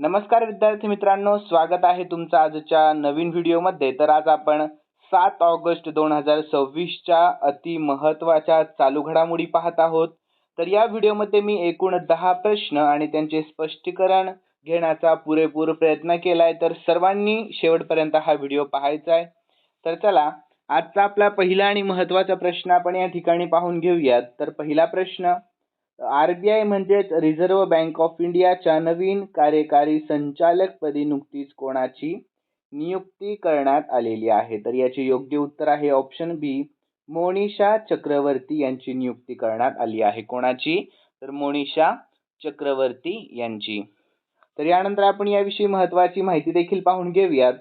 नमस्कार विद्यार्थी मित्रांनो, स्वागत आहे तुमचं आजच्या नवीन व्हिडिओमध्ये। तर आज आपण 7 ऑगस्ट 2026च्या अति महत्त्वाच्या चालू घडामोडी पाहत आहोत। तर या व्हिडिओमध्ये मी एकूण 10 प्रश्न आणि त्यांचे स्पष्टीकरण घेण्याचा पुरेपूर प्रयत्न केलाय, तर सर्वांनी शेवटपर्यंत हा व्हिडिओ पाहायचा आहे। तर चला, आजचा आपला पहिला आणि महत्त्वाचा प्रश्न आपण या ठिकाणी पाहून घेऊयात। तर पहिला प्रश्न, आरबीआय म्हणजेच रिझर्व्ह बँक ऑफ इंडियाच्या नवीन कार्यकारी संचालकपदी नुकतीच कोणाची नियुक्ती करण्यात आलेली आहे? तर याचे योग्य उत्तर आहे ऑप्शन बी, मोनिशा चक्रवर्ती यांची नियुक्ती करण्यात आली आहे। कोणाची? तर मोनिशा चक्रवर्ती यांची। तर यानंतर आपण याविषयी महत्त्वाची माहिती देखील पाहून घेऊयात।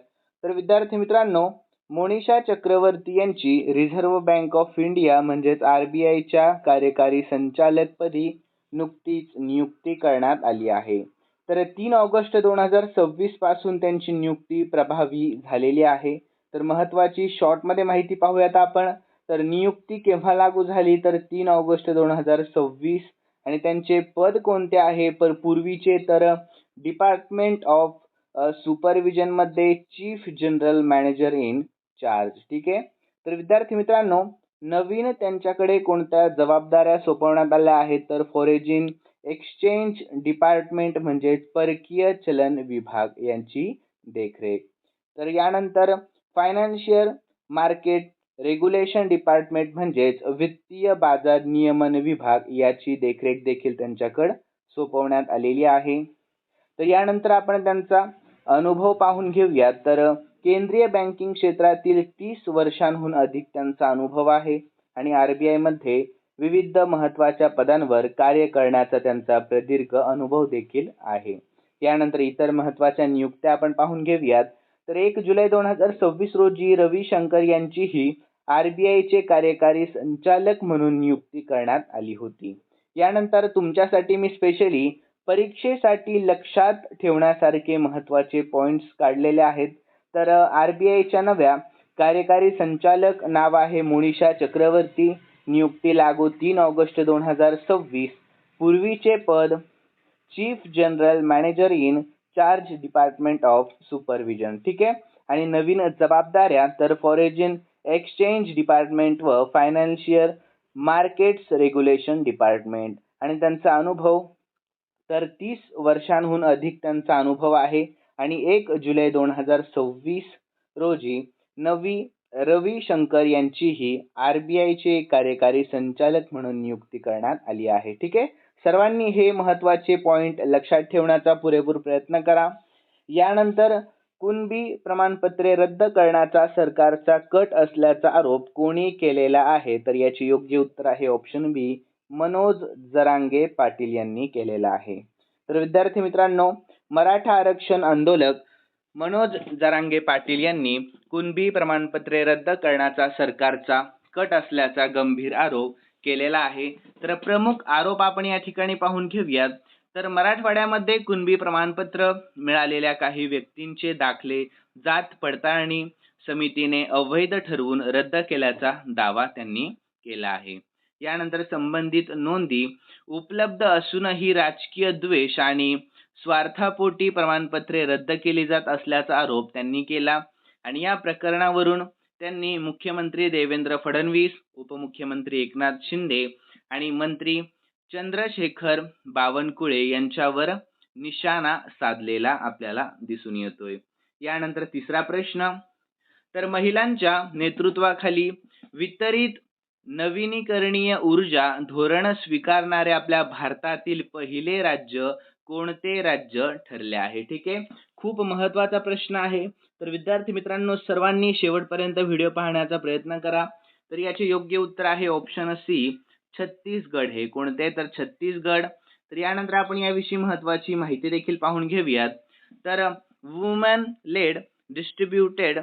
तर विद्यार्थी मित्रांनो, मोनिशा चक्रवर्ती यांची रिझर्व्ह बँक ऑफ इंडिया म्हणजेच आरबीआयच्या कार्यकारी संचालकपदी नुकतीच नियुक्ती करण्यात आली आहे। तर 3 ऑगस्ट 2026 पासून त्यांची नियुक्ती प्रभावी झालेली आहे। तर महत्त्वाची शॉर्टमध्ये माहिती पाहूयात आपण। तर नियुक्ती केव्हा लागू झाली? तर 3 ऑगस्ट 2026 आणि त्यांचे पद कोणते आहे? तर पूर्वीचे तर डिपार्टमेंट ऑफ सुपरविजन मध्ये chief general manager in charge. ठीक आहे। तर विद्यार्थी मित्रांनो, नवीन त्यांच्याकडे कोणत्या जबाबदाऱ्या सोपवण्यात आल्या आहेत? तर फॉरेन एक्सचेंज डिपार्टमेंट म्हणजे परकीय चलन विभाग यांची देखरेख। तर यानंतर फायनान्शियल मार्केट रेग्युलेशन डिपार्टमेंट म्हणजेच वित्तीय बाजार नियमन विभाग याची देखरेख देखील त्यांच्याकडे सोपवण्यात आलेली आहे। तर यानंतर आपण त्यांचा अनुभव पाहून घेऊयात। तर केंद्रीय बँकिंग क्षेत्रातील 30 वर्षांहून अधिक त्यांचा अनुभव आहे आणि आरबीआय मध्ये विविध महत्त्वाच्या पदांवर कार्य करण्याचा त्यांचा प्रदीर्घ अनुभव देखील आहे। यानंतर इतर महत्त्वाच्या नियुक्त्या आपण पाहून घेऊयात। तर 1 जुलै 2026 रोजी रविशंकर यांचीही आरबीआयचे कार्यकारी संचालक म्हणून नियुक्ती करण्यात आली होती। यानंतर तुमच्यासाठी मी स्पेशली परीक्षेसाठी लक्षात ठेवण्यासारखे महत्त्वाचे पॉइंट्स काढलेले आहेत। तर आरबीआयच्या नव्या कार्यकारी संचालक नाव आहे मोनिशा चक्रवर्ती। नियुक्ती लागू 3 ऑगस्ट 2026। पूर्वीचे पद chief general manager in charge department of supervision. ठीक आहे। आणि नवीन जबाबदाऱ्या तर फॉरेन एक्सचेंज डिपार्टमेंट व फायनान्शियल मार्केट्स रेग्युलेशन डिपार्टमेंट। आणि त्यांचा अनुभव तर 30 वर्षांहून अधिक त्यांचा अनुभव आहे आणि 1 जुलै 2026 रोजी रविशंकर यांचीही आरबीआयचे कार्यकारी संचालक म्हणून नियुक्ती करण्यात आली आहे। ठीक आहे। सर्वांनी हे महत्त्वाचे पॉइंट लक्षात ठेवण्याचा पुरेपूर प्रयत्न करा। यानंतर कुणबी प्रमाणपत्रे रद्द करण्याचा सरकारचा कट असल्याचा आरोप कोणी केलेला आहे? तर याचे योग्य उत्तर आहे ऑप्शन बी, मनोज जरांगे पाटील यांनी केलेला आहे। तर विद्यार्थी मित्रांनो, मराठा आरक्षण आंदोलक मनोज जरांगे पाटील यांनी कुणबी प्रमाणपत्रे रद्द करण्याचा सरकारचा कट असल्याचा गंभीर आरोप केलेला आहे। तर प्रमुख आरोप आपण या ठिकाणी पाहून घेऊयात। तर मराठवाड्यामध्ये कुणबी प्रमाणपत्र मिळालेल्या काही व्यक्तींचे दाखले जात पडताळणी समितीने अवैध ठरवून रद्द केल्याचा दावा त्यांनी केला आहे। यानंतर संबंधित नोंदी उपलब्ध असूनही राजकीय द्वेष आणि स्वार्थापोटी प्रमाणपत्रे रद्द केली जात असल्याचा आरोप त्यांनी केला आणि या प्रकरणावरून त्यांनी मुख्यमंत्री देवेंद्र फडणवीस, उपमुख्यमंत्री एकनाथ शिंदे आणि मंत्री चंद्रशेखर बावनकुळे यांच्यावर निशाणा साधलेला आपल्याला दिसून येतोय। यानंतर तिसरा प्रश्न, तर महिलांच्या नेतृत्वाखाली वितरित नवीनीकरणीय ऊर्जा धोरण स्वीकारणारे आपल्या भारतातील पहिले राज्य कोणते राज्य ठरले आहे? ठीक आहे। खूप महत्त्वाचा प्रश्न आहे। तर विद्यार्थी मित्रांनो, सर्वांनी शेवटपर्यंत व्हिडिओ पाहण्याचा प्रयत्न करा। तर याचे योग्य उत्तर आहे ऑप्शन सी, छत्तीसगड। हे कोणते? तर छत्तीसगड। तर यानंतर आपण याविषयी महत्त्वाची माहिती देखील पाहून घेऊयात। तर woman led distributed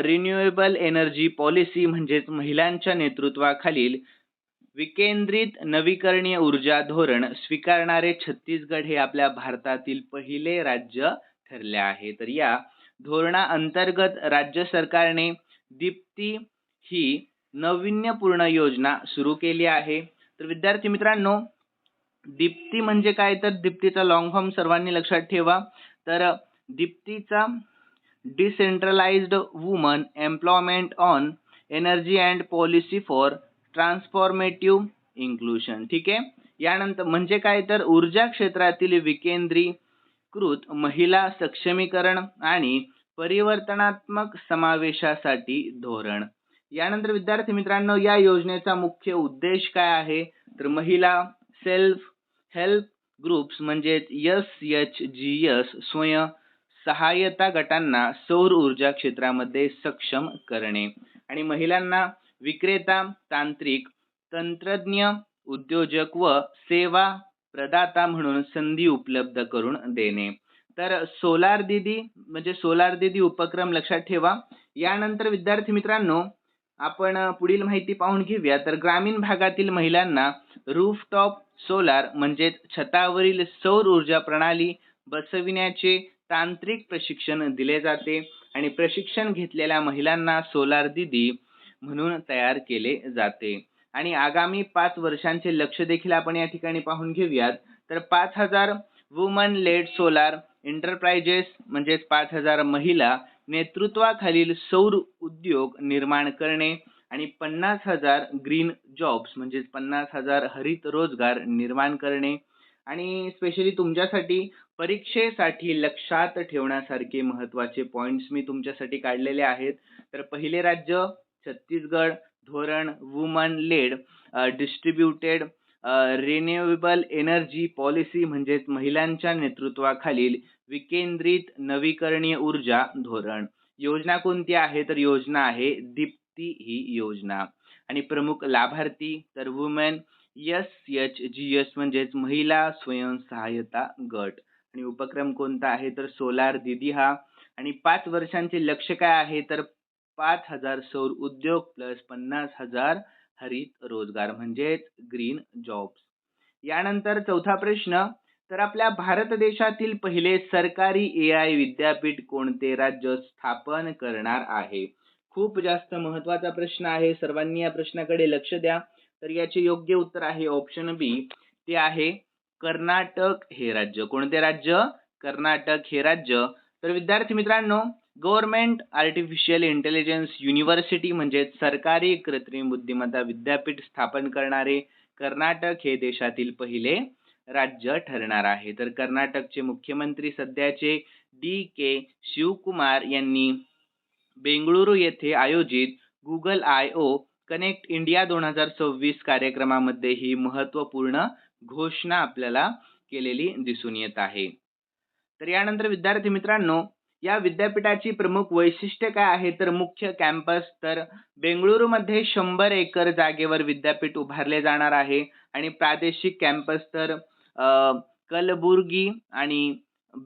renewable energy policy म्हणजेच महिलांच्या नेतृत्वाखालील विकेंद्रित नवीकरणीय ऊर्जा धोरण स्वीकारणारे छत्तीसगड हे आपल्या भारतातील पहिले राज्य ठरले आहे। तर या धोरणाअंतर्गत राज्य सरकारने दीप्ती ही नाविन्यपूर्ण योजना सुरू केली आहे। तर विद्यार्थी मित्रांनो, दीप्ती म्हणजे काय, तर दीप्तीचा लॉंग फॉर्म सर्वांनी लक्षात ठेवा. तर दीप्तीचा decentralised woman employment on energy and policy for transformative inclusion. ठीक आहे. यानंतर म्हणजे काय, तर ऊर्जा क्षेत्रातील विकेंद्रीकृत महिला सक्षमीकरण आणि परिवर्तनात्मक समावेशासाठी धोरण. यानंतर विद्यार्थी मित्रांनो, या योजनेचा मुख्य उद्देश काय आहे, तर महिला सेल्फ हेल्प ग्रुप्स म्हणजे SHGS स्वयं सहाय्यता गटांना सौर ऊर्जा क्षेत्रामध्ये सक्षम करणे आणि महिलांना विक्रेता, तांत्रिक, तंत्रज्ञ, उद्योजक व सेवा प्रदाता म्हणून संधी उपलब्ध करून देणे. तर सोलार दीदी उपक्रम लक्षात ठेवा. यानंतर विद्यार्थी मित्रांनो, आपण पुढील माहिती पाहून घेऊया. तर ग्रामीण भागातील महिलांना रूफटॉप सोलार म्हणजे छतावरील सौर ऊर्जा प्रणाली बसविण्याचे तांत्रिक प्रशिक्षण दिले जाते आणि प्रशिक्षण घेतलेल्या महिलांना सोलार दीदी म्हणून तयार केले जाते. आणि आगामी 5 वर्षांचे लक्ष्य देखील आपण या ठिकाणी पाहून घेऊयात. तर 5,000 वुमन लेड सोलार एंटरप्राइजेस म्हणजे 5,000 महिला नेतृत्वाखालील सौर उद्योग निर्माण करणे आणि 50,000 ग्रीन जॉब्स म्हणजे 50,000 हरित रोजगार निर्माण करणे. आणि स्पेशली तुमच्यासाठी परीक्षेसाठी लक्षात ठेवण्यासारखे महत्त्वाचे पॉइंट्स मी तुमच्यासाठी काढलेले आहेत. तर पहिले राज्य छत्तीसगड, धोरण woman led distributed renewable energy policy म्हणजे महिलांच्या नेतृत्वाखालील विकेंद्रित नवीकरणीय ऊर्जा धोरण. योजना कोणती आहे, तर योजना आहे दीप्ती ही योजना. आणि प्रमुख लाभार्थी तर वुमेन SHGS म्हणजेच महिला स्वयंसहाय्यता गट. आणि उपक्रम कोणता आहे, तर सोलार दीदी हा. आणि 5 वर्षांचे लक्ष्य काय आहे, तर 5,000 सौर उद्योग प्लस 50,000 हरित रोजगार म्हणजेच ग्रीन जॉब्स. यानंतर चौथा प्रश्न, तर आपल्या भारत देशातील पहिले सरकारी AI विद्यापीठ कोणते राज्य स्थापन करणार आहे. खूप जास्त महत्त्वाचा प्रश्न आहे, सर्वांनी या प्रश्नाकडे लक्ष द्या. तर याचे योग्य उत्तर आहे ऑप्शन बी, ते आहे कर्नाटक हे राज्य. कोणते राज्य, कर्नाटक हे राज्य. तर विद्यार्थी मित्रांनो, गव्हर्नमेंट आर्टिफिशियल इंटेलिजन्स युनिव्हर्सिटी म्हणजे सरकारी कृत्रिम बुद्धिमत्ता विद्यापीठ स्थापन करणारे कर्नाटक हे देशातील पहिले राज्य ठरणार आहे. तर कर्नाटकचे मुख्यमंत्री सध्याचे DK शिवकुमार यांनी बेंगळुरू येथे आयोजित गुगल I/O कनेक्ट इंडिया 2026 कार्यक्रमामध्ये ही महत्त्वपूर्ण घोषणा आपल्याला केलेली दिसून येत आहे. तर यानंतर विद्यार्थी मित्रांनो, या विद्यापीठाची प्रमुख वैशिष्ट्ये काय आहे, तर मुख्य कॅम्पस. तर बेंगळुरूमध्ये 100 एकर जागेवर विद्यापीठ उभारले जाणार आहे आणि प्रादेशिक कॅम्पस तर कलबुर्गी आणि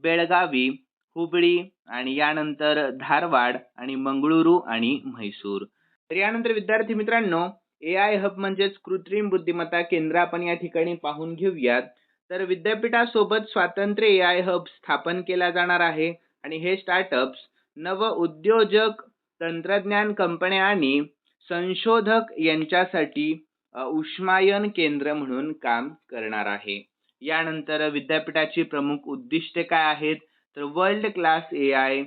बेळगावी, हुबळी आणि यानंतर धारवाड आणि मंगळुरू आणि म्हैसूर. तर यानंतर विद्यार्थी मित्रांनो, AI हब म्हणजेच कृत्रिम बुद्धिमत्ता केंद्र आपण या ठिकाणी पाहून घेऊयात. तर विद्यापीठासोबत स्वतंत्र AI हब स्थापन केला जाणार आहे आणि हे स्टार्टअप्स नव उद्योजक, तंत्रज्ञान कंपन्या आणि संशोधक यांच्यासाठी उष्मायन केंद्र म्हणून काम करणार आहे. यानंतर विद्यापीठाची प्रमुख उद्दिष्टे काय आहेत, तर वर्ल्ड क्लास AI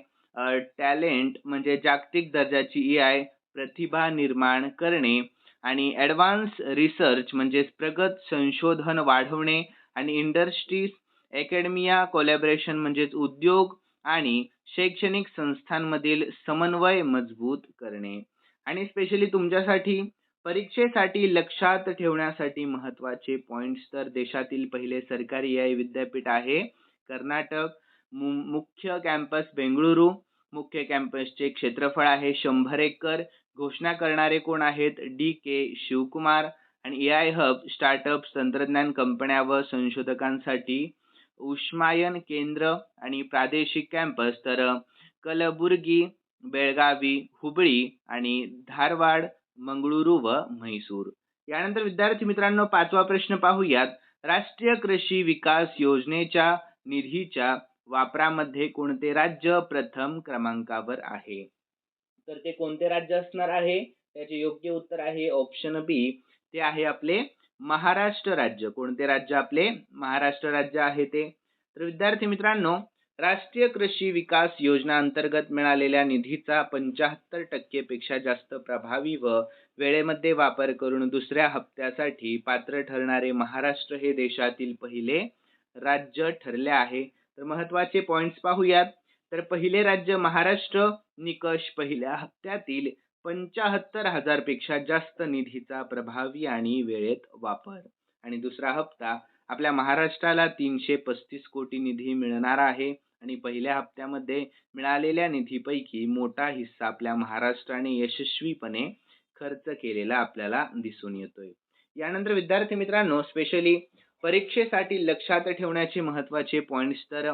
टॅलेंट म्हणजे जागतिक दर्जाची AI प्रतिभा निर्माण करणे आणि ॲडव्हान्स रिसर्च म्हणजे प्रगत संशोधन वाढवणे आणि इंडस्ट्रीज अकॅडमिया कोलॅबोरेशन म्हणजे उद्योग आणि शैक्षणिक संस्थांमधील समन्वय मजबूत करणे. आणि स्पेशली तुमच्यासाठी परीक्षेसाठी लक्षात ठेवण्यासाठी महत्त्वाचे पॉइंट्स, तर देशातील पहिले सरकारी AI विद्यापीठ आहे कर्नाटक, मुख्य कॅम्पस बेंगळुरू, मुख्य कॅम्पसचे क्षेत्रफळ आहे 100 एकर, घोषणा करणारे कोण आहेत, DK शिवकुमार. आणि AI हब स्टार्टअप्स, तंत्रज्ञान कंपन्या व संशोधकांसाठी उष्मायन केंद्र आणि प्रादेशिक कॅम्पस तर कलबुर्गी, बेळगावी, हुबळी आणि धारवाड, मंगळुरू व म्हैसूर. यानंतर विद्यार्थी मित्रांनो, 5वा प्रश्न पाहूयात. राष्ट्रीय कृषी विकास योजनेच्या निधीच्या वापरामध्ये कोणते राज्य प्रथम क्रमांकावर आहे. तर ते कोणते राज्य असणार आहे, त्याचे योग्य उत्तर आहे ऑप्शन बी, ते आहे आपले महाराष्ट्र राज्य. कोणते राज्य आपले? महाराष्ट्र राज्य आहे ते. तर विद्यार्थी मित्रांनो, राष्ट्रीय कृषी विकास योजना अंतर्गत मिळालेल्या निधीचा 75% पेक्षा जास्त प्रभावी व वेळेमध्ये वापर करून दुसऱ्या हप्त्यासाठी पात्र ठरणारे महाराष्ट्र हे देशातील पहिले राज्य ठरले आहे. तर महत्त्वाचे पॉइंट्स पाहूयात. तर पहिले राज्य महाराष्ट्र. निकष: पहिल्या हप्त्यातील 75,000 पेक्षा जास्त निधीचा प्रभावी आणि वेळेत वापर. आणि दुसरा हप्ता आपल्या महाराष्ट्राला 335 कोटी निधी मिळणार आहे आणि पहिल्या हप्त्यामध्ये मिळालेल्या निधीपैकी मोठा हिस्सा आपल्या महाराष्ट्राने यशस्वीपणे खर्च केलेला आपल्याला दिसून येतोय. यानंतर विद्यार्थी मित्रांनो, स्पेशली परीक्षेसाठी लक्षात ठेवण्याचे महत्त्वाचे पॉइंट्स तर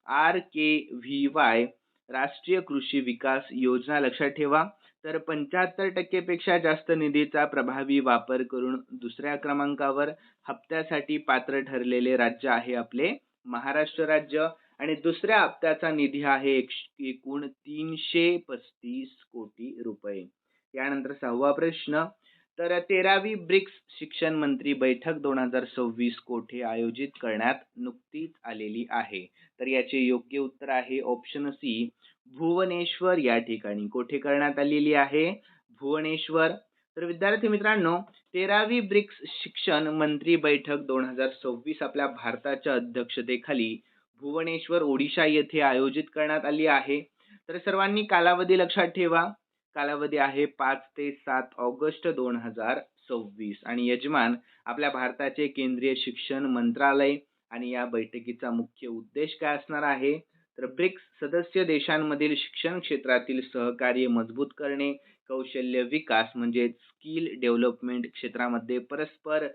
RKVY राष्ट्रीय कृषी विकास योजना लक्षात ठेवा. तर 75% पेक्षा जास्त निधीचा प्रभावी वापर करून दुसऱ्या क्रमांकावर हप्त्यासाठी पात्र ठरलेले राज्य आहे आपले महाराष्ट्र राज्य आणि दुसऱ्या हप्त्याचा निधी आहे एकूण 335 कोटी रुपये. यानंतर 6वा प्रश्न, तर 13वी ब्रिक्स शिक्षण मंत्री बैठक 2026 कोठे आयोजित करण्यात नुकतीच आलेली आहे. तर याचे योग्य उत्तर आहे ऑप्शन सी, भुवनेश्वर या ठिकाणी. कोठे करण्यात आलेली आहे? भुवनेश्वर. तर विद्यार्थी मित्रांनो, 13वी ब्रिक्स शिक्षण मंत्री बैठक 2026 आपल्या भारताच्या अध्यक्षतेखाली भुवनेश्वर, ओडिशा येथे आयोजित करण्यात आली आहे. तर सर्वांनी कालावधी लक्षात ठेवा. कालावधी आहे 5 ते 7 ऑगस्ट 2026 आणि यजमान आपल्या भारताचे केंद्रीय शिक्षण मंत्रालय. आणि या बैठकीचा मुख्य उद्देश काय असणार आहे? तर ब्रिक्स सदस्य देशांमधील शिक्षण क्षेत्रातील सहकार्य मजबूत करणे, कौशल्य विकास म्हणजे स्किल डेव्हलपमेंट क्षेत्रामध्ये परस्पर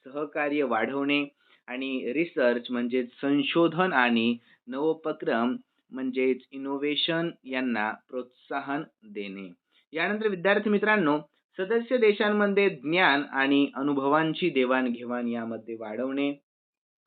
सहकार्य वाढवणे आणि रिसर्च म्हणजे संशोधन आणि नवोपक्रम म्हणजे इनोव्हेशन यांना प्रोत्साहन देणे. यानंतर विद्यार्थी मित्रांनो, सदस्य देशांमध्ये ज्ञान आणि अनुभवांची देवाणघेवाण यामध्ये वाढवणे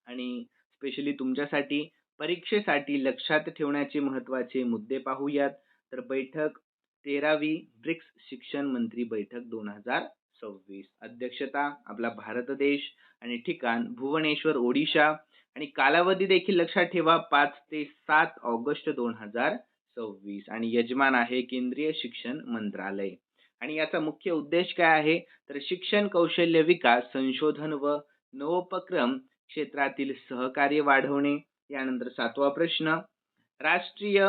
आणि स्पेशली तुमच्यासाठी परीक्षेसाठी लक्षात ठेवण्याचे महत्त्वाचे मुद्दे पाहूयात. तर बैठक 13वी ब्रिक्स शिक्षण मंत्री बैठक 2026, अध्यक्षता आपला भारत देश आणि ठिकाण भुवनेश्वर, ओडिशा आणि कालावधी देखील लक्षात ठेवा 5 ते 7 ऑगस्ट 2026 आणि यजमान आहे केंद्रीय शिक्षण मंत्रालय. आणि याचा मुख्य उद्देश काय आहे? तर शिक्षण, कौशल्य विकास, संशोधन व नवोपक्रम क्षेत्रातील सहकार्य वाढवणे. यानंतर 7वा प्रश्न, राष्ट्रीय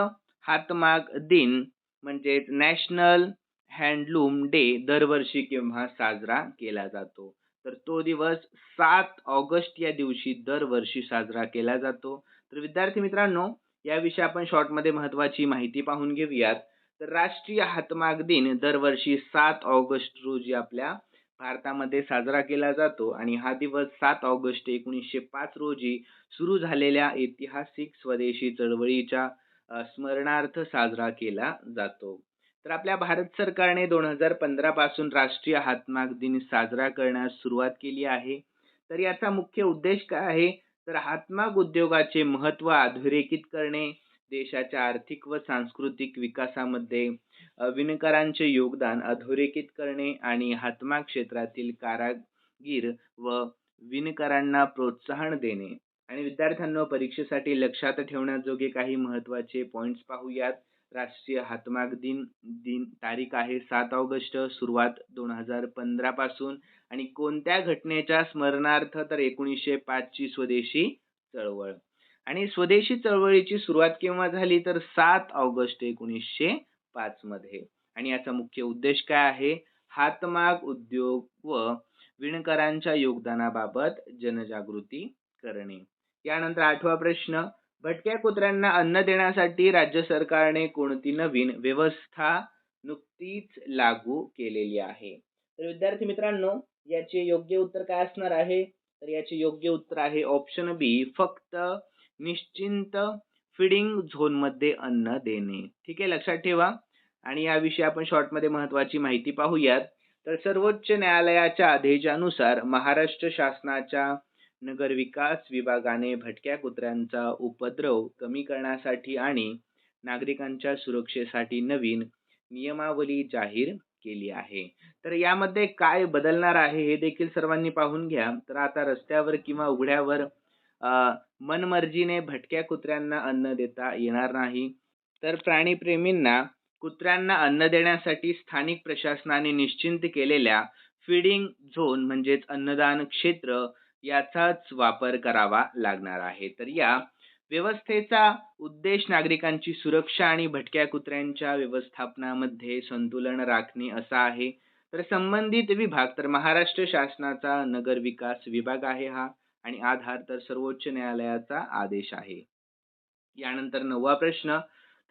हातमाग दिन म्हणजे नॅशनल हँडलूम डे दरवर्षी केव्हा साजरा केला जातो? तर तो दिवस 7 ऑगस्ट या दिवशी दरवर्षी साजरा केला जातो. तर विद्यार्थी मित्रांनो, याविषयी आपण शॉर्टमध्ये महत्त्वाची माहिती पाहून घेऊयात. तर राष्ट्रीय हातमाग दिन दरवर्षी 7 ऑगस्ट रोजी आपल्या भारतामध्ये साजरा केला जातो आणि हा दिवस 7 ऑगस्ट 1905 रोजी सुरू झालेल्या ऐतिहासिक स्वदेशी चळवळीच्या स्मरणार्थ साजरा केला जातो. तर आपल्या भारत सरकारने 2015 पासून राष्ट्रीय हातमाग दिन साजरा करण्यास सुरुवात केली आहे. तर याचा मुख्य उद्देश काय आहे? तर हातमाग उद्योगाचे महत्त्व अधोरेखित करणे, देशाच्या आर्थिक व सांस्कृतिक विकासामध्ये विणकरांचे योगदान अधोरेखित करणे आणि हातमाग क्षेत्रातील कारागीर व विणकरांना प्रोत्साहन देणे. आणि विद्यार्थ्यांना परीक्षेसाठी लक्षात ठेवण्याजोगे काही महत्त्वाचे पॉइंट्स पाहूयात. राष्ट्रीय हातमाग दिन तारीख आहे 7 ऑगस्ट, सुरुवात 2015 पासून आणि कोणत्या घटनेच्या स्मरणार्थ? तर 1905 ची स्वदेशी चळवळ. आणि स्वदेशी चळवळीची सुरुवात केव्हा झाली? तर 7 ऑगस्ट 1905 मध्ये. आणि याचा मुख्य उद्देश काय आहे? हातमाग उद्योग व विणकरांच्या योगदानाबाबत जनजागृती करणे. यानंतर 8वा प्रश्न, भटक्या कुत्र्यांना अन्न देण्यासाठी राज्य सरकारने कोणती नवीन व्यवस्था नुकतीच लागू केलेली आहे? तर विद्यार्थी मित्रांनो, याचे योग्य उत्तर काय असणार आहे? तर याचे योग्य उत्तर आहे ऑप्शन बी, फक्त निश्चिंत फीडिंग झोन मध्ये अन्न देणे. ठीक आहे, लक्षात ठेवा. आणि याविषयी आपण शॉर्टमध्ये महत्त्वाची माहिती पाहूयात. तर सर्वोच्च न्यायालयाच्या आदेशानुसार महाराष्ट्र शासनाच्या नगर विकास विभागाने भटक्या कुत्र्यांचा उपद्रव कमी करण्यासाठी आणि नागरिकांच्या सुरक्षेसाठी नवीन नियमावली जाहीर केली आहे. तर यामध्ये काय बदलणार आहे हे देखील सर्वांनी पाहून घ्या. तर आता रस्त्यावर किंवा उघड्यावर मनमर्जीने भटक्या कुत्र्यांना अन्न देता येणार नाही. तर प्राणीप्रेमींना कुत्र्यांना अन्न देण्यासाठी स्थानिक प्रशासनाने निश्चित केलेल्या फीडिंग झोन म्हणजेच अन्नदान क्षेत्र याचाच वापर करावा लागणार आहे. तर या व्यवस्थेचा उद्देश नागरिकांची सुरक्षा आणि भटक्या कुत्र्यांच्या व्यवस्थापनामध्ये संतुलन राखणे असा आहे. तर संबंधित विभाग तर महाराष्ट्र शासनाचा नगर विकास विभाग आहे हा, आणि आधार तर सर्वोच्च न्यायालयाचा आदेश आहे. यानंतर 9वा प्रश्न,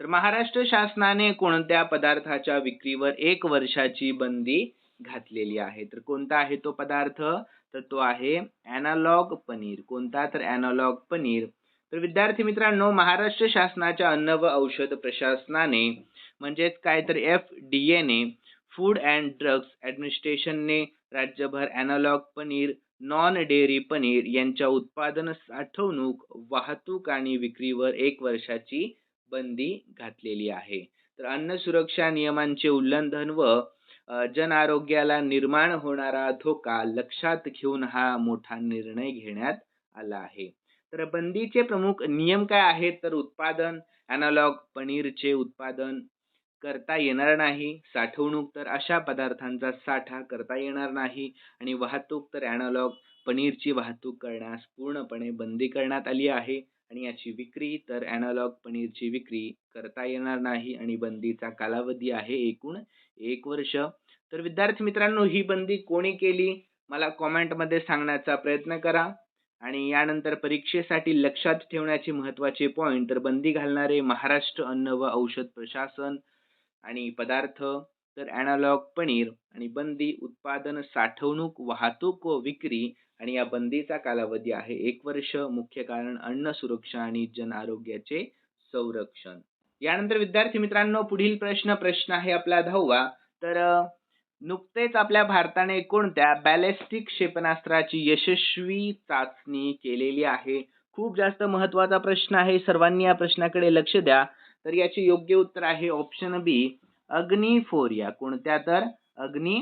तर महाराष्ट्र शासनाने कोणत्या पदार्थाच्या विक्रीवर 1 वर्षाची बंदी घातलेली आहे? तर कोणता आहे तो पदार्थ? तर तो आहे ॲनालॉग पनीर. कोणता? तर ॲनालॉग पनीर. तर विद्यार्थी मित्रांनो, महाराष्ट्र शासनाच्या अन्न व औषध प्रशासनाने म्हणजेच काय तर FDAने फूड अँड ड्रग्स ॲडमिनिस्ट्रेशनने राज्यभर analog paneer, non dairy paneer यांच्या उत्पादन, साठवणूक, वाहतूक आणि विक्रीवर 1 वर्षाची बंदी घातलेली आहे. तर अन्न सुरक्षा नियमांचे उल्लंघन व जन आरोग्याला निर्माण होणारा धोका लक्षात घेऊन हा मोठा निर्णय घेण्यात आला आहे. तर बंदीचे प्रमुख नियम काय आहेत? तर उत्पादन, ॲनालॉग पनीरचे उत्पादन करता येणार नाही. साठवणूक, तर अशा पदार्थांचा साठा करता येणार नाही. आणि वाहतूक, तर ॲनालॉग पनीरची वाहतूक करण्यास पूर्णपणे बंदी करण्यात आली आहे. आणि याची विक्री, तर ॲनालॉग पनीरची विक्री करता येणार नाही आणि बंदीचा कालावधी आहे एकूण 1 वर्ष. तर विद्यार्थी मित्रांनो, ही बंदी कोणी केली? मला कॉमेंटमध्ये सांगण्याचा प्रयत्न करा. आणि यानंतर परीक्षेसाठी लक्षात ठेवण्याचे महत्त्वाचे पॉइंट, तर बंदी घालणारे महाराष्ट्र अन्न व औषध प्रशासन. आणि पदार्थ, तर ॲनालॉग पनीर. आणि बंदी, उत्पादन, साठवणूक, वाहतूक व विक्री. आणि या बंदीचा कालावधी आहे 1 वर्ष. मुख्य कारण अन्न सुरक्षा आणि जन आरोग्याचे संरक्षण. यानंतर विद्यार्थी मित्रांनो, पुढील प्रश्न आहे आपला 10वा. तर नुकतेच आपल्या भारताने कोणत्या बॅलिस्टिक क्षेपणास्त्राची यशस्वी चाचणी केलेली आहे? खूप जास्त महत्त्वाचा प्रश्न आहे. सर्वांनी या प्रश्नाकडे लक्ष द्या. तर याचे योग्य उत्तर आहे ऑप्शन बी, अग्नी 4 या. कोणत्या? तर अग्नी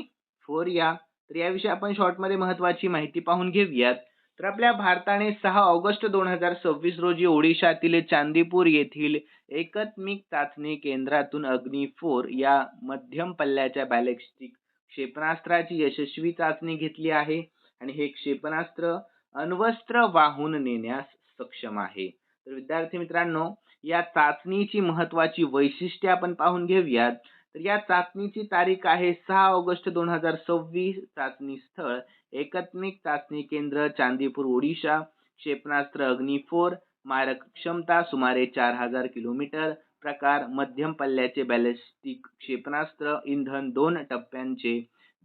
4 या. तर याविषयी आपण शॉर्टमध्ये महत्त्वाची माहिती पाहून घेऊयात. तर आपल्या भारताने 6 ऑगस्ट 2026 रोजी ओडिशातील चांदीपूर येथील एकात्मिक चाचणी केंद्रातून अग्नी 4 या मध्यम पल्ल्याच्या बॅलिस्टिक क्षेपणास्त्राची यशस्वी चाचणी घेतली आहे. आणि हे क्षेपणास्त्र अण्वस्त्र वाहून नेण्यास सक्षम आहे. तर विद्यार्थी मित्रांनो, या चाचणीची महत्त्वाची वैशिष्ट्ये आपण पाहून घेऊयात. तर या चाचणीची तारीख आहे 6 ऑगस्ट 2026. चाचणी स्थळ एकात्मिक चाचणी केंद्र चांदीपूर ओडिशा. क्षेपणास्त्र अग्नी 4. मारक क्षमता सुमारे 4000 किलोमीटर. प्रकार मध्यम पल्ल्याचे बॅलिस्टिक क्षेपणास्त्र. इंधन 2 टप्प्यांचे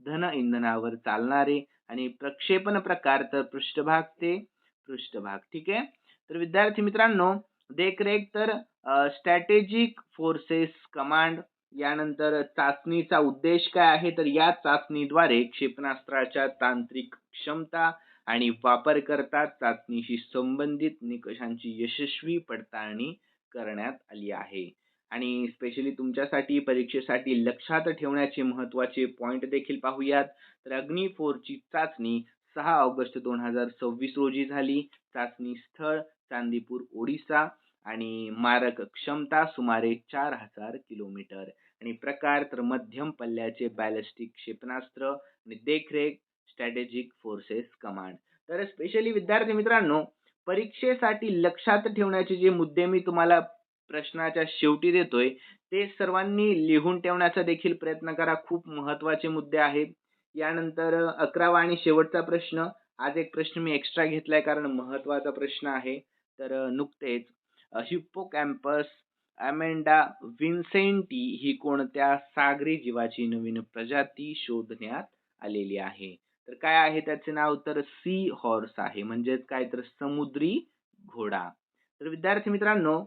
धन इंधनावर चालणारे. आणि प्रक्षेपण प्रकार, तर पृष्ठभाग ते पृष्ठभाग. ठीक आहे. तर विद्यार्थी मित्रांनो, देखरेख, तर स्ट्रॅटेजिक फोर्सेस कमांड. यानंतर चाचणीचा उद्देश काय आहे? तर या चाचणीद्वारे क्षेपणास्त्राच्या तांत्रिक क्षमता आणि वापरकर्ता चाचणीशी संबंधित निकषांची यशस्वी पडताळणी करण्यात आली आहे. आणि स्पेशली तुमच्यासाठी परीक्षेसाठी लक्षात ठेवण्याचे महत्त्वाचे पॉइंट देखील पाहूयात. तर अग्नी 4 ची चाचणी 6 ऑगस्ट 2026 रोजी झाली. चाचणी स्थळ चांदीपूर ओडिशा. आणि मारक क्षमता सुमारे 4000 किलोमीटर. आणि प्रकार, तर मध्यम पल्ल्याचे बॅलिस्टिक क्षेपणास्त्र. आणि देखरेख स्ट्रॅटेजिक फोर्सेस कमांड. तर स्पेशली विद्यार्थी मित्रांनो, परीक्षेसाठी लक्षात ठेवण्याचे जे मुद्दे मी तुम्हाला प्रश्नाच्या शेवटी देतोय, ते सर्वांनी लिहून ठेवण्याचा देखील प्रयत्न करा. खूप महत्त्वाचे मुद्दे आहेत. यानंतर 11वा आणि शेवटचा प्रश्न. आज एक प्रश्न मी एक्स्ट्रा घेतलाय कारण महत्त्वाचा प्रश्न आहे. तर नुकतेच हिप्पोकॅम्पस अमेंडा विन्सेंटी ही कोणत्या सागरी जीवाची नवीन प्रजाती शोधण्यात आलेली आहे? तर काय आहे त्याचे नाव? तर सी हॉर्स आहे. म्हणजेच काय? तर समुद्री घोडा. तर विद्यार्थी मित्रांनो,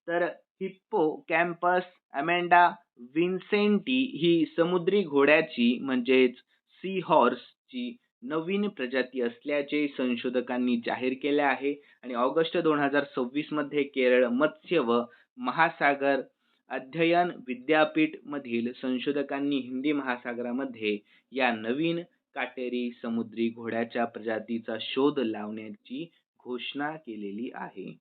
तर हिप्पोकॅम्पस अमेंडा विन्सेंटी ही समुद्री घोड्याची म्हणजेच सी हॉर्सची नवीन प्रजाती असल्याचे संशोधकांनी जाहीर केले आहे. आणि ऑगस्ट 2026 मध्ये केरळ मत्स्य व महासागर अध्ययन विद्यापीठ मधील संशोधकांनी हिंदी महासागरामध्ये या नवीन काटेरी समुद्री घोड्याच्या प्रजातीचा शोध लावण्याची घोषणा केलेली आहे.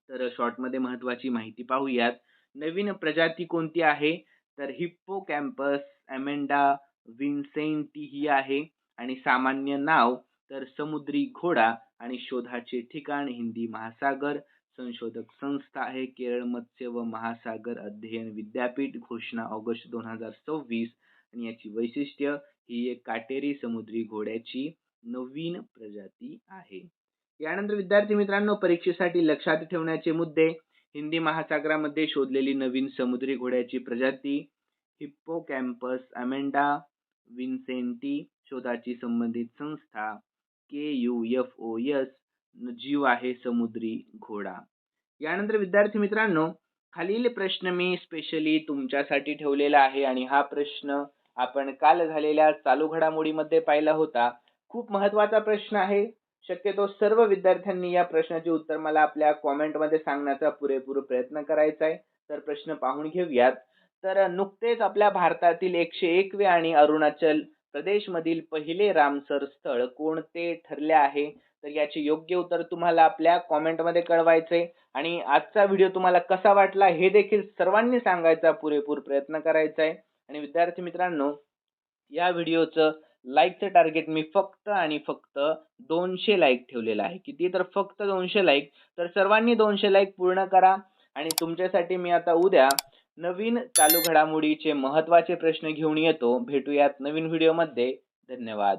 तर शॉर्टमध्ये महत्त्वाची माहिती पाहूयात. नवीन प्रजाती कोणती आहे? तर हिप्पोकॅम्पस अमेंडा विन्सेंटी ही आहे आणि सामान्य नाव तर समुद्री घोडा आणि शोधाचे ठिकाण हिंदी महासागर. संशोधक संस्था आहे केरळ मत्स्य व महासागर अध्ययन विद्यापीठ. घोषणा ऑगस्ट 2026 आणि याची वैशिष्ट्य ही एक काटेरी समुद्री घोड्याची नवीन प्रजाती आहे. यानंतर विद्यार्थी मित्रांनो, परीक्षेसाठी लक्षात ठेवण्याचे मुद्दे: हिंदी महासागरामध्ये शोधलेली नवीन समुद्री घोड्याची प्रजाती हिप्पोकॅम्पस अमेंडा विन्सेंटी. शोधाची संबंधित संस्था KUFOS. जीव आहे समुद्री घोडा. यानंतर विद्यार्थी मित्रांनो, खालील प्रश्न मी स्पेशली तुमच्यासाठी ठेवलेला आहे आणि हा प्रश्न आपण काल झालेल्या चालू घडामोडीमध्ये पाहिला होता. खूप महत्त्वाचा प्रश्न आहे. शक्यतो सर्व विद्यार्थ्यांनी या प्रश्नाचे उत्तर मला आपल्या कॉमेंटमध्ये सांगण्याचा पुरेपूर प्रयत्न करायचा आहे. तर प्रश्न पाहून घेऊयात. तर नुकतेच आपल्या भारतातील 101वे आणि अरुणाचल प्रदेशमधील पहिले रामसर स्थळ कोणते ठरले आहे? तर याचे योग्य उत्तर तुम्हाला आपल्या कॉमेंटमध्ये कळवायचे आणि आजचा व्हिडिओ तुम्हाला कसा वाटला हे देखील सर्वांनी सांगायचा पुरेपूर प्रयत्न करायचा आहे. आणि विद्यार्थी मित्रांनो, या व्हिडिओचं लाईकचं टार्गेट मी फक्त आणि फक्त 200 लाईक ठेवलेलं आहे. किती? तर फक्त 200 लाईक. तर सर्वांनी 200 लाईक पूर्ण करा आणि तुमच्यासाठी मी आता उद्या नवीन चालू घडामोडीचे महत्त्वाचे प्रश्न घेऊन येतो. भेटूयात नवीन व्हिडिओमध्ये. धन्यवाद.